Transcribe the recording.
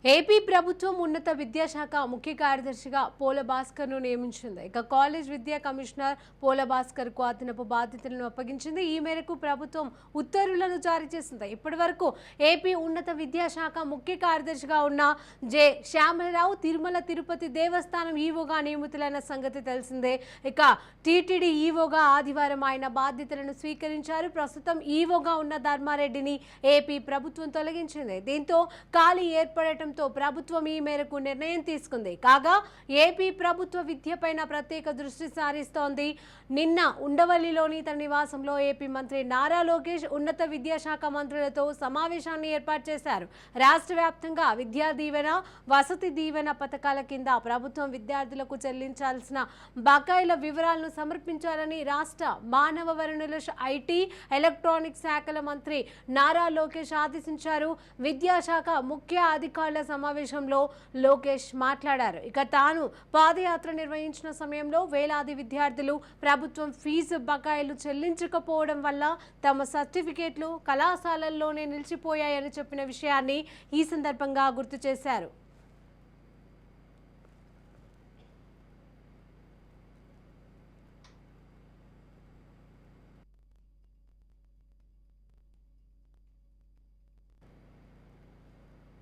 AP ప్రభుత్వం ఉన్నత విద్యాశాఖ ముఖ్య కార్యదర్శిగా పోల భాస్కర్ను నియమించింది. ఇక కాలేజ్ విద్యా కమిషనర్ పోల భాస్కర్కు అదనపు బాధ్యతలను అప్పగించింది. ఈ మేరకు ప్రభుత్వం ఉత్తర్వులను జారీ చేసింది. ఇప్పటివరకు ఏపీ ఉన్నత విద్యాశాఖ ముఖ్య కార్యదర్శిగా ఉన్న జె శ్యామలరావు తిరుమల తిరుపతి దేవస్థానం ఈవోగా నియమితులైన సంగతి తెలిసిందే. ఇక టీటీడీ ఈవోగా ఆదివారం ఆయన బాధ్యతలను స్వీకరించారు. ప్రస్తుతం ఈవోగా ఉన్న ధర్మారెడ్డిని ఏపీ ప్రభుత్వం తొలగించింది. దీంతో ఖాళీ ఏర్పడటం ప్రభుత్వం ఈ మేరకు నిర్ణయం తీసుకుంది. కాగా ఏపీ ప్రభుత్వ విద్యపైన ప్రత్యేక దృష్టి సారిస్తోంది. నిన్న ఉండవల్లిలోని తన నివాసంలో ఏపీ మంత్రి నారా లోకేష్ ఉన్నత విద్యాశాఖ మంత్రులతో సమావేశాన్ని ఏర్పాటు చేశారు. రాష్ట్ర వ్యాప్తంగా విద్యా దీవెన, వసతి దీవెన పథకాల కింద ప్రభుత్వం విద్యార్థులకు చెల్లించాల్సిన బకాయిల వివరాలను సమర్పించాలని రాష్ట్ర మానవ వనరుల ఐటీ ఎలక్ట్రానిక్స్ శాఖల మంత్రి నారా లోకేష్ ఆదేశించారు. విద్యాశాఖ ముఖ్య అధికారుల సమావేశంలో లోకేష్ మాట్లాడారు. ఇక తాను పాదయాత్ర నిర్వహించిన సమయంలో వేలాది విద్యార్థులు ప్రభుత్వం ఫీజు బకాయిలు చెల్లించకపోవడం వల్ల తమ సర్టిఫికేట్లు కళాశాలల్లోనే నిలిచిపోయాయని చెప్పిన విషయాన్ని ఈ సందర్భంగా గుర్తు చేశారు.